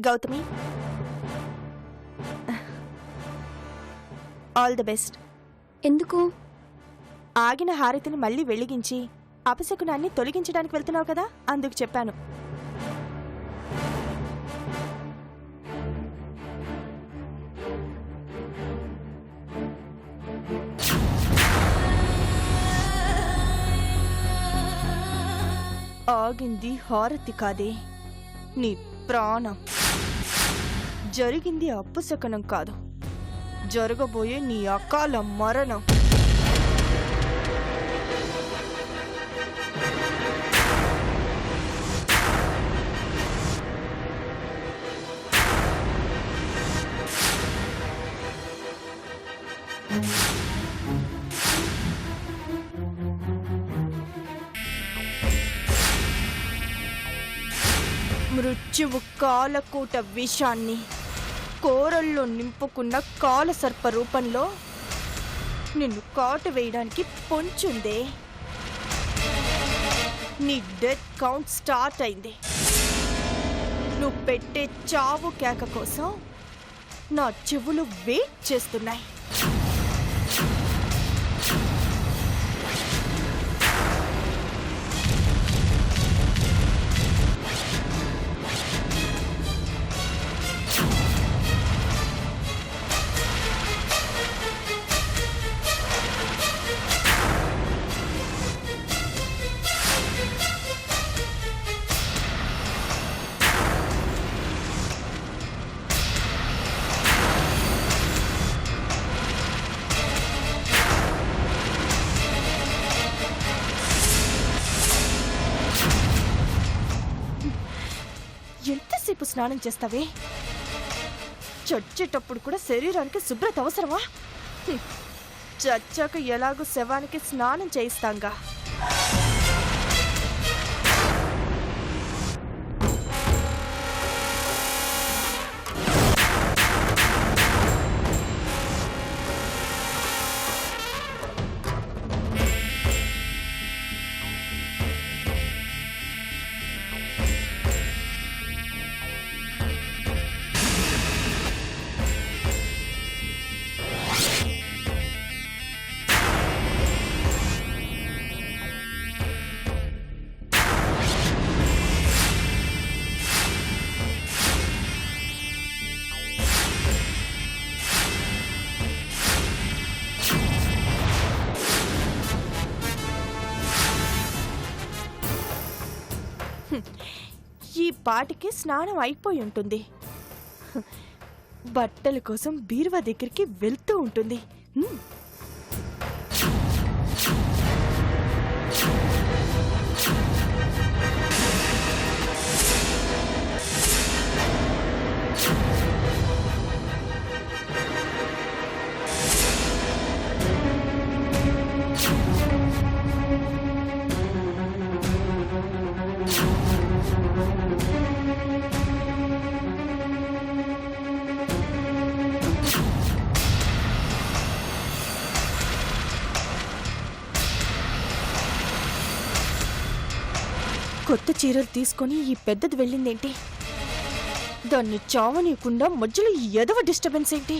Gautami, all the best. ఎందుకు? ఆగిన హారతిని మళ్ళీ వెలిగించి అపశకునాన్ని తొలగించడానికి వెళ్తున్నావు కదా, అందుకు చెప్పాను. ఆగింది హారతి కాదే, నీ ప్రాణం. జరిగింది అపశకనం కాదు, జరగబోయే నీ అకాల మరణం. మృత్యువు కాలకూట విషాన్ని కోరల్లో నింపుకున్న కాలసర్ప రూపంలో నిన్ను కాటు వేయడానికి పొంచుందే. నీ డెత్ కౌంట్ స్టార్ట్ అయింది. నువ్వు పెట్టే చావు కేక కోసం నా చెవులు వెయిట్ చేస్తున్నాయి. ఎంతసేపు స్నానం చేస్తావే? చచ్చేటప్పుడు కూడా శరీరానికి శుభ్రత అవసరమా? చచ్చాక ఎలాగో శవానికి స్నానం చేయిస్తాంగా. ఈ పాటికి స్నానం అయిపోయి ఉంటుంది. బట్టల కోసం బీరువా దగ్గరికి వెళ్తూ ఉంటుంది. కొత్త చీరలు తీసుకొని ఈ పెద్దది వెళ్ళిందేంటి? దాన్ని చావనీయకుండా మధ్యలో ఈ ఎదవ డిస్టర్బెన్స్ ఏంటి?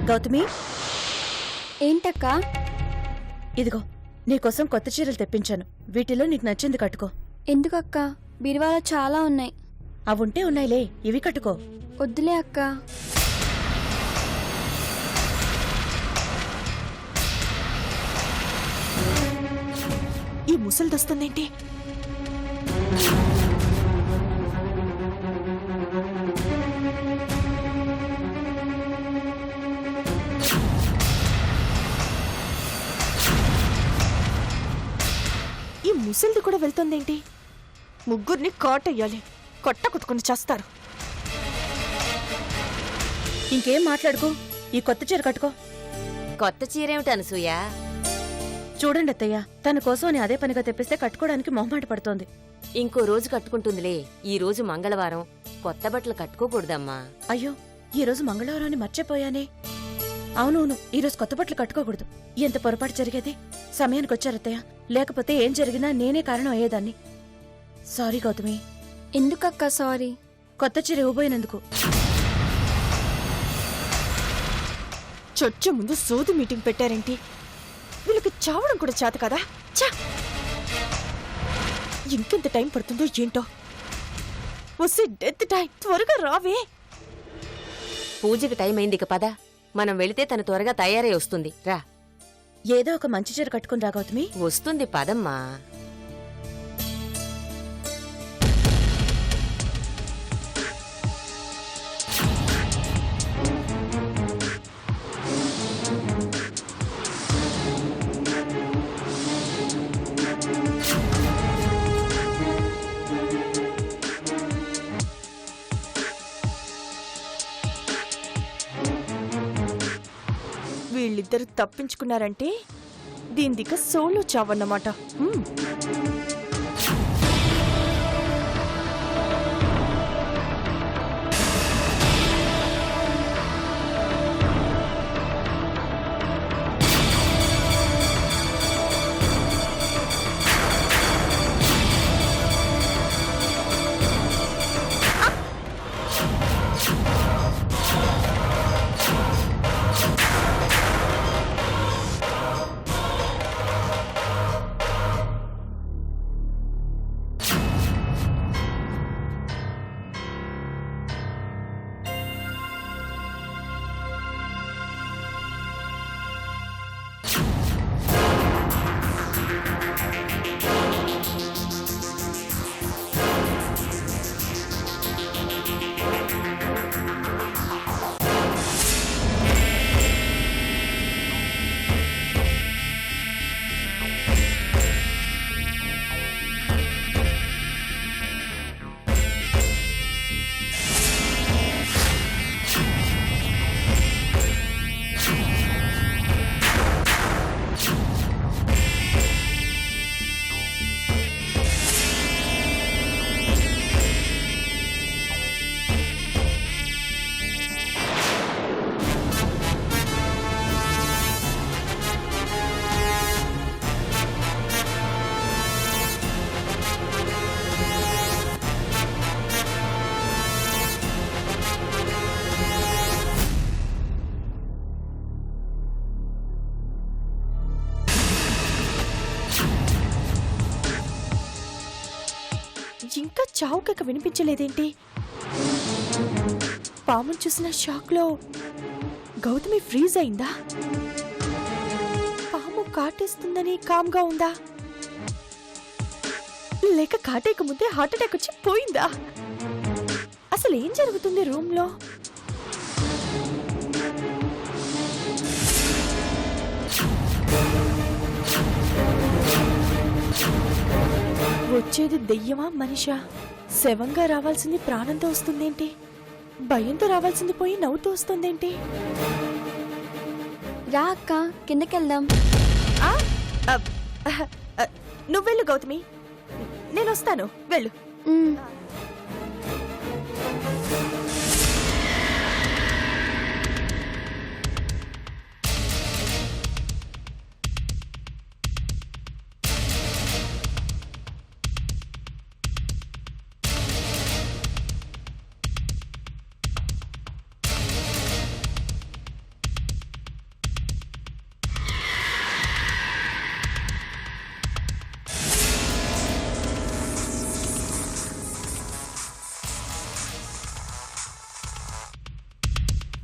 గౌతమి, ఏంటక్కా? ఇదిగో నీకోసం కొత్త చీరలు తెప్పించాను. వీటిలో నీకు నచ్చింది కట్టుకో. ఎందుకక్కా? బీరువాలో చాలా ఉన్నాయి. అవుంటే ఉన్నాయిలే, ఇవి కట్టుకో. వద్దులే అక్కా. ఈ ముసలిదొస్తుందేంటి? ఈ ముసలిది కూడా వెళ్తుందేంటి? ముగ్గురిని కాటయ్యాలి, కొట్టుకుని చేస్తారు. ఇంకేం మాట్లాడుకో, ఈ కొత్త చీర కట్టుకో. కొత్త చీరేమిటి అనసూయ? చూడండి అత్తయ్య, తన కోసం అని అదే పనిగా తెప్పిస్తే కట్టుకోవడానికి మొహమాట పడుతోంది. ఇంకో రోజు కట్టుకుంటుందిలే. ఈ రోజు మంగళవారం, కొత్త బట్టలు కట్టుకోకూడదమ్మా. అయ్యో, ఈ రోజు మంగళవారాన్ని మర్చిపోయానే. అవునవును, ఈరోజు కొత్త బట్టలు కట్టుకోకూడదు. ఎంత పొరపాటు జరిగేది. సమయానికి వచ్చారత్తయ్య, లేకపోతే ఏం జరిగినా నేనే కారణం అయ్యేదాన్ని. సారీ గౌతమి. ఎందుకక్కా సారీ? కొత్త చీర ఇవ్వబోయినందుకు. చొచ్చు ముందు సోదు మీటింగ్ పెట్టారేంటి? వీళ్ళకి చావడం కూడా చేత కదా. ఛ! ఇంకెంత టైం పడుతుందో ఏంటో. వస్తే డెత్ టైం, త్వరగా రావే. పూజకి టైం అయింది, ఇక పద. మనం వెళితే తను త్వరగా తయారై వస్తుంది. రా. ఏదో ఒక మంచి చీర కట్టుకుని రా గౌతమి. వస్తుంది, పదమ్మా. వీళ్ళిద్దరు తప్పించుకున్నారంటే దీనిదిక సోలో చావన్నమాట. ఇంకా చావు కేక వినిపించలేదేంటి? పామును చూసిన షాక్ లో గౌతమి ఫ్రీజ్ అయిందా? పాము కాటేస్తుందని కామ్గా ఉందా? లేక కాటేక ముందే హార్ట్ అటాక్ వచ్చి పోయిందా? అసలు ఏం జరుగుతుంది రూమ్ లో? వచ్చేది దెయ్యమా మనిషా? శవంగా రావాల్సింది ప్రాణంతో వస్తుందేంటి? భయంతో రావాల్సింది పోయి నవ్వుతూ వస్తుందేంటి? రా అక్క, కిందకెళ్దాం. నువ్వెళ్ళు గౌతమి, నేను వస్తాను. వెళ్ళు.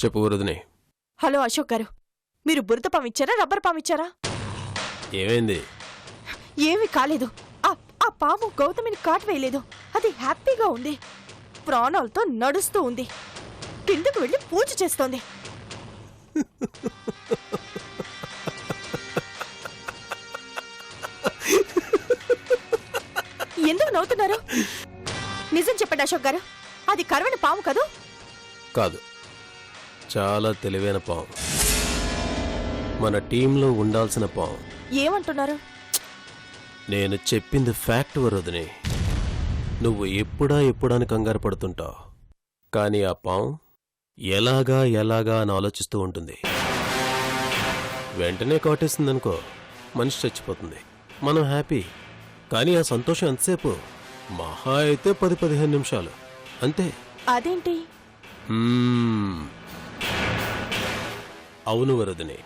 చెప్పు వరదని. హలో అశోక్ గారు, మీరు బురద పాము ఇచ్చారా, రబ్బర్ పాము ఇచ్చారా? ఏమైంది? ఏమీ కాలేదు. ఆ పాము గౌతమిని కాటు వేయలేదు. అది హ్యాపీగా ఉంది, ప్రాణాలతో నడుస్తూ ఉంది, కిందకు వెళ్ళి పూజ చేస్తోంది. ఎందుకు నవ్వుతున్నారు? నిజం చెప్పండి అశోక్ గారు, అది కరవని పాము కదూ? కాదు, చాలా తెలివైన పాము. మన టీంలో ఉండాల్సిన పాము. ఏమంటున్నారు? నేను చెప్పింది ఫ్యాక్ట్ వరదని. నువ్వు ఎప్పుడా కంగారు పడుతుంటావు, కానీ ఆ పాము ఎలాగా అని ఆలోచిస్తూ ఉంటుంది. వెంటనే కాటేస్తుందనుకో, మనిషి చచ్చిపోతుంది, మనం హ్యాపీ. కానీ ఆ సంతోషం ఎంతసేపు? మహా అయితే 10-15 నిమిషాలు అంతే. అదేంటి? అవును వరదని,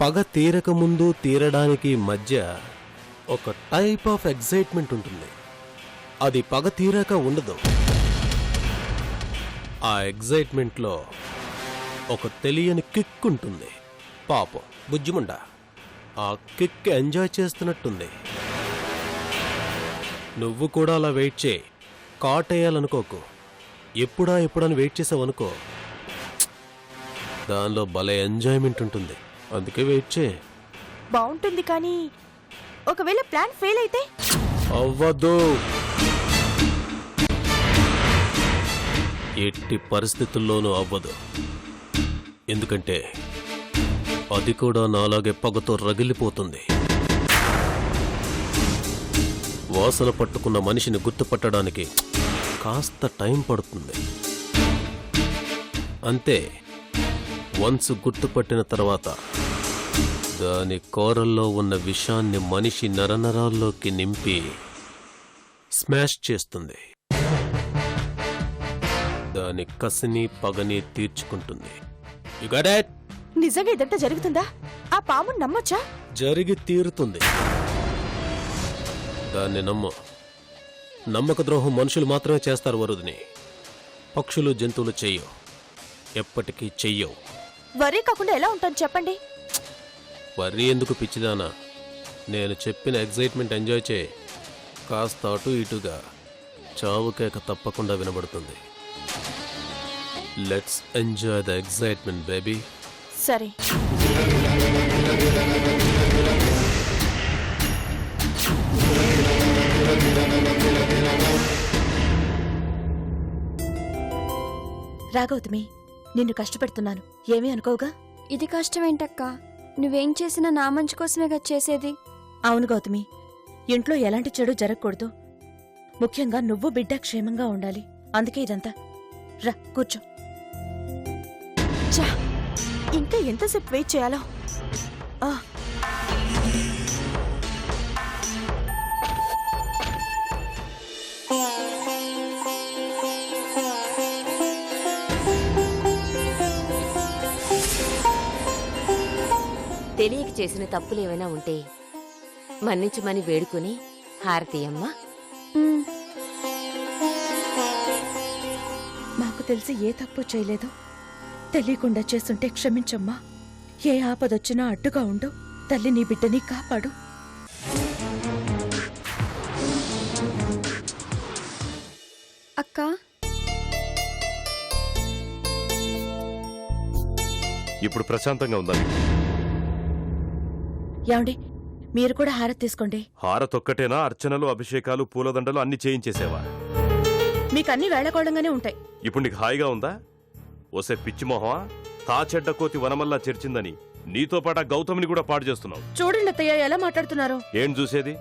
పగ తీరక ముందు తీరడానికి మధ్య ఒక టైప్ ఆఫ్ ఎగ్జైట్మెంట్ ఉంటుంది. అది పగ తీరాక ఉండదు. ఆ ఎగ్జైట్మెంట్లో ఒక తెలియని కిక్ ఉంటుంది. పాపం బుజ్జిముండ ఆ కిక్ ఎంజాయ్ చేస్తున్నట్టుంది. నువ్వు కూడా అలా వెయిట్ చేయి. కాటేయాలనుకోకు. ఎప్పుడని వెయిట్ చేసావనుకో, దానిలో భలే ఎంజాయ్మెంట్ ఉంటుంది. అందుకే వెయిట్ చేయి. బాగుంటుంది, కానీ ఒకవేళ ప్లాన్ ఫెయిల్ అయితే? అవ్వదు. ఎట్టి పరిస్థితుల్లోనూ అవ్వదు. ఎందుకంటే అది కూడా నాలాగే పగతో రగిలిపోతుంది. వాసన పట్టుకున్న మనిషిని గుర్తుపట్టడానికి కాస్త టైం పడుతుంది. అంతే. వన్స్ గుర్తుపట్టిన తర్వాత దాని కోరల్లో ఉన్న విషాన్ని మనిషి నరనరాల్లోకి నింపి స్మాష్ చేస్తుంది. దాని కసిని పగని తీర్చుకుంటుంది. You got it? నిజంగా ఇదంతా జరుగుతుందా? ఆ పాముని నమ్మొచ్చా? జరిగి తీరుతుంది. దాన్ని నమ్ము. నమ్మక ద్రోహం మనుషులు మాత్రమే చేస్తారు వరుదిని. పక్షులు జంతువులు చెయ్యవు. ఎప్పటికీ చెయ్యవు. వరీ కాకుండా ఎలా ఉంటాను చెప్పండి? వర్రీ ఎందుకు పిచ్చిదానా? నేను చెప్పిన ఎగ్జైట్మెంట్ ఎంజాయ్ చేయి. కాస్త అటు ఇటుగా చావు కేక తప్పకుండా వినబడుతుంది. Let's enjoy the excitement baby. సరే. రాగౌతమి, నిన్ను కష్టపెడుతున్నాను, ఏమీ అనుకోవుగా? ఇది కష్టమేంటక్క? నువ్వేం చేసినా నా మంచి కోసమే కదా చేసేది. అవును గౌతమి, ఇంట్లో ఎలాంటి చెడు జరగకూడదు. ముఖ్యంగా నువ్వు బిడ్డ క్షేమంగా ఉండాలి. అందుకే ఇదంతా. రా కూర్చో. చా, ఇంకా ఎంతసేపు వెయిట్ చేయాలో? ఆ, తెలియక చేసిన తప్పులేమైనా ఉంటే మన్నించమని వేడుకుని హారతి అమ్మా. మాకు తెలిసి ఏ తప్పు చేయలేదు. తెలియకుండా చేస్తుంటే క్షమించమ్మా. ఏ ఆపదొచ్చినా అడ్డుగా ఉండు. తల్లి నీ బిడ్డని కాపాడు. అక్క, ఇప్పుడు ప్రశాంతంగా ఉందా? యాండి, మీరు కూడా హారతి తీసుకోండి. హారతొక్కటేనా అర్చనలు, అభిషేకాలు, పూలదండలు అన్ని చేయించేసేవా? మీకు అన్ని వేళకోళంగానే ఉంటాయి. ఇప్పుడు నీకు హాయిగా ఉందా? ఓసే పిచ్చి మొహమా, తా చెడ్డ కోతి వనమల్లా చెరిచిందని నీతో పాటు ఆ గౌతమిని కూడా పాడు చేస్తున్నావు. చూడండి అత్తయ్య ఎలా మాట్లాడుతున్నారో. ఏం చూసేది?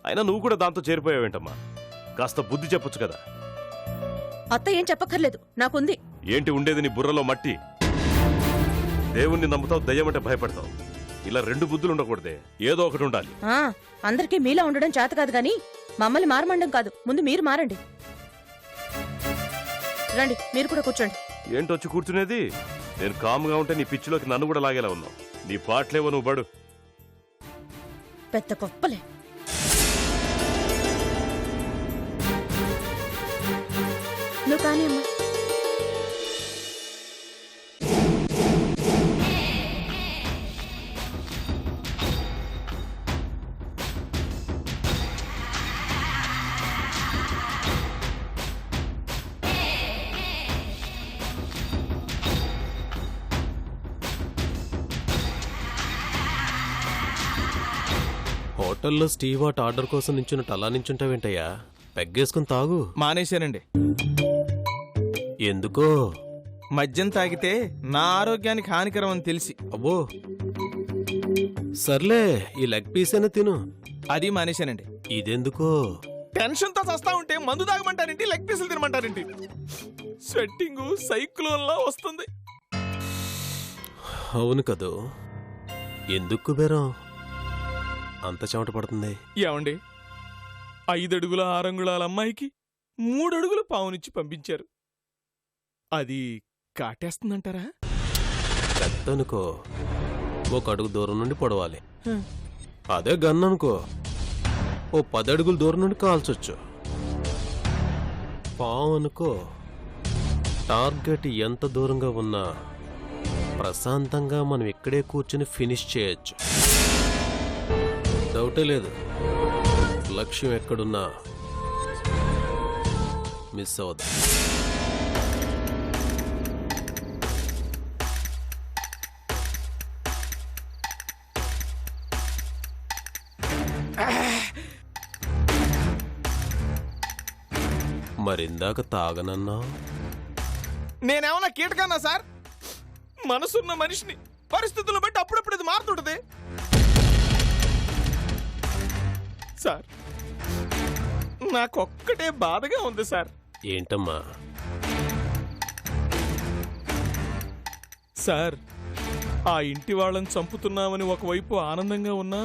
అయినా నువ్వు కూడా దాంతో చేరిపోయావేంటమ్మా? కాస్త బుద్ధి చెప్పొచ్చు కదా. అత్త ఏం చెప్పక్కర్లేదు, నాకుంది. ఏంటి ఉండేది నీ బుర్రలో? మట్టి. దేవుణ్ణి నమ్ముతావు, దయ్యమంటే భయపడతావు. ఇలా రెండు బుద్ధులు ఉండకూడదే, ఏదో ఒకటి ఉండాలి. అందరికీ మీలా ఉండడం చేత కాదు గాని మమ్మల్ని మారమండం కాదు. ముందు మీరు మారండి. రండి, మీరు కూడా కూర్చోండి. ఏంటొచ్చి కూర్చునేది? నేను కామ్గా ఉంటే నీ పిచ్చిలోకి నన్ను కూడా లాగేలా ఉన్నావు. నీ పాటలేవో నువ్వు బడు. పెద్ద గొప్పలే. నువ్వు కానీ అమ్మా. హోటల్లో స్టీవాట్ ఆర్డర్ కోసం నించున్నట్టు అలా నించుంటావేంటయ్యా? పెగ్గేసుకుని తాగు. మానేశానండి. ఎందుకో? మద్యం తాగితే నా ఆరోగ్యానికి హానికరం అని తెలిసి. అబ్బో, సర్లే ఈ లెగ్ పీస్ అయినా తిను. అది మానేశానండి. ఇదెందుకో? టెన్షన్ తో చస్తా ఉంటే మందు తాగమంటారేంటి, లెగ్ పీసులు తినమంటారేంటి? స్వెట్టింగ్ సైక్లోన్లా వస్తుంది. అవును కదూ. ఎందుకు బేరం అంత చెమట పడుతుంది? ఏమండి, 5 అడుగుల 6 అంగుళాల అమ్మాయికి 3 అడుగుల పావునిచ్చి పంపించారు. అది కాటేస్తుందంటారా? కత్తనుకో 1 అడుగు దూరం నుండి పొడవాలి. అదే గన్ అనుకో ఓ 10 అడుగుల దూరం నుండి కాల్చొచ్చు. పావు అనుకో టార్గెట్ ఎంత దూరంగా ఉన్నా ప్రశాంతంగా మనం ఇక్కడే కూర్చుని ఫినిష్ చేయొచ్చు. డౌటే లేదు, లక్ష్యం ఎక్కడున్నా మిస్ అవ్వదు. మరిందాక తాగనన్నా నేనేమన్నా కీటకన్నా సార్? మనసున్న మనిషిని పరిస్థితులను బట్టి అప్పుడప్పుడు ఇది మారుతుంటది సార్. నాకొక్కటే బాధగా ఉంది సార్. ఏంటమ్మా? సార్, ఆ ఇంటి వాళ్ళని చంపుతున్నామని ఒకవైపు ఆనందంగా ఉన్నా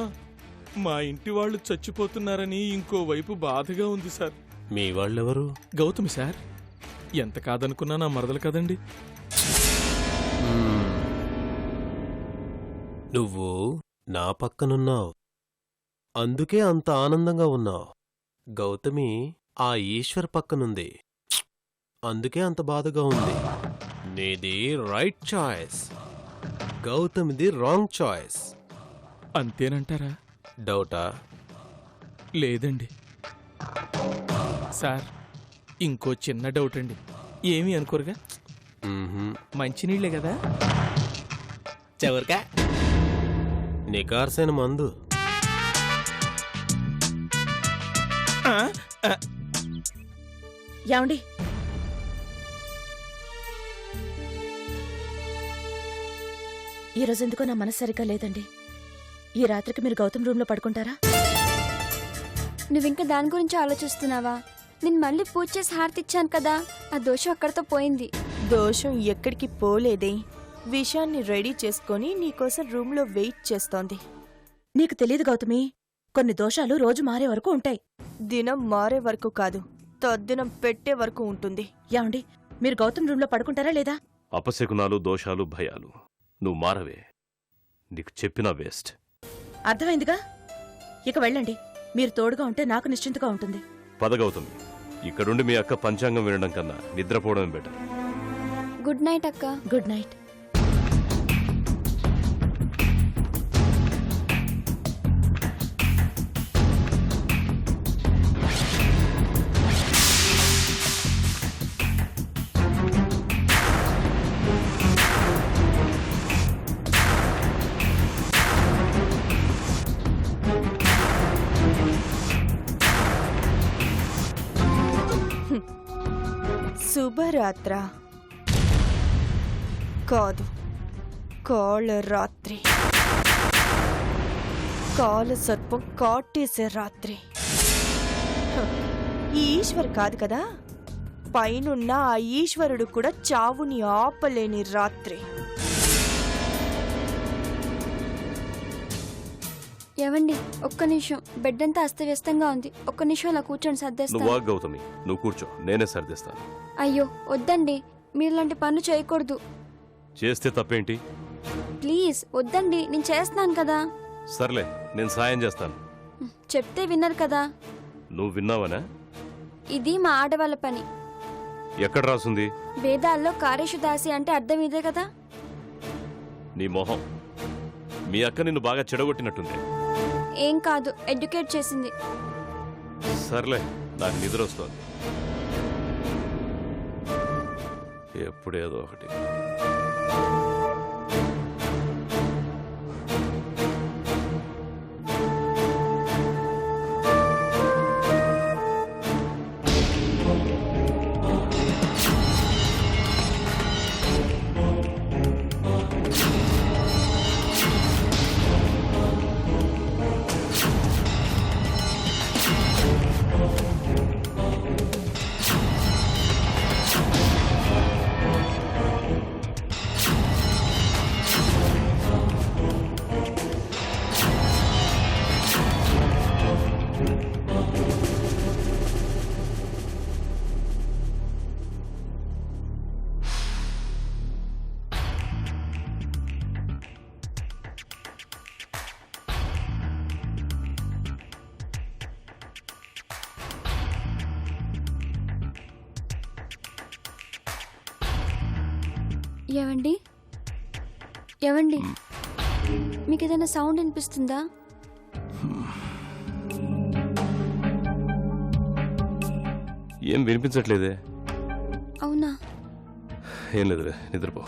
మా ఇంటి వాళ్ళు చచ్చిపోతున్నారని ఇంకోవైపు బాధగా ఉంది సార్. మీ వాళ్ళెవరు? గౌతమి సార్, ఎంత కాదనుకున్నా నా మరదలు కదండి. నువ్వు నా పక్కనున్నావు, అందుకే అంత ఆనందంగా ఉన్నావు. గౌతమి ఆ ఈశ్వర్ పక్కనుంది, అందుకే అంత బాధగా ఉంది. నీది రైట్ చాయిస్, గౌతమిది రాంగ్ చాయిస్. అంతేనంటారా? డౌటా? లేదండి సార్. ఇంకో చిన్న డౌట్ అండి. ఏమీ అనుకోరుగా? మంచినీళ్ళే కదా? చవరికా నికార్సైన మందు. యాండి ఈరోజు ఎందుకో నా మనసు సరిగ్గా లేదండి. ఈ రాత్రికి మీరు గౌతమ్ రూమ్లో పడుకుంటారా? నువ్వింకా దాని గురించి ఆలోచిస్తున్నావా? నేను మళ్ళీ పూజ చేసి హారతి ఇచ్చాను కదా, ఆ దోషం అక్కడితో పోయింది. దోషం ఎక్కడికి పోలేదే. విషయాన్ని రెడీ చేసుకొని నీకోసం రూమ్లో వెయిట్ చేస్తోంది. నీకు తెలియదు గౌతమి, కొన్ని దోషాలు రోజు మారే వరకు ఉంటాయి. దినం మారే వరకు కాదు, తద్దినం పెట్టే వరకు ఉంటుంది. యాండి మీరు గౌతమ్ రూమ్లో పడుకుంటారా లేదా? అపశకునాలు, దోషాలు, భయాలు నువ్వు మారవే. నీకు చెప్పినా వేస్ట్. అర్థమైందిగా, ఇక వెళ్ళండి. మీరు తోడుగా ఉంటే నాకు నిశ్చింతగా ఉంటుంది. పదగౌతమి, ఇక్కడుండి మీ అక్క పంచాంగం వినడం కన్నా నిద్రపోవడం బెటర్. గుడ్ నైట్ అక్క. Good night. శుభరాత్ర కాదు, కాళరాత్రి. కాల సర్పం కాటేసే రాత్రి. ఈ ఈశ్వర్ కాదు కదా, పైనున్న ఆ ఈశ్వరుడు కూడా చావుని ఆపలేని రాత్రి. ఏవండి, ఒక్క నిమిషం. బెడ్ అంతా అస్తవ్యస్తంగా ఉంది. ఒక్క నిమిషం అలా కూర్చొని సర్దేస్తాను. నువ్వా గౌతమి, నువ్వు కూర్చో, నేనే సర్దేస్తాను. అయ్యో వద్దండి, మీరులాంటి పనులు చేయకూడదు. చేస్తే తప్పేంటి? ప్లీజ్ వద్దండి, నేను చేస్తున్నాను కదా. సర్లే, నేను సాయం చేస్తాను. చెప్తే విన్నారు కదా. నువ్వు విన్నావనా? ఇది మా ఆడవాళ్ళ పని. ఎక్కడ రాసుంది? వేదాల్లో కార్యేషు దాసి అంటే అర్థం ఇదే కదా. నీ మొహం. మీ అక్క నిన్ను బాగా చెడగొట్టినట్టుంది. ఏం కాదు, ఎడ్యుకేట్ చేసింది. సర్లే, నాకు నిద్ర వస్తుంది. ఎప్పుడేదో ఒకటి. ఏవండి ఏవండి మీకు ఏదైనా సౌండ్ వినిపిస్తుందా? ఏం వినిపించట్లేదే. అవునా? ఏం లేదు, నిద్రపో.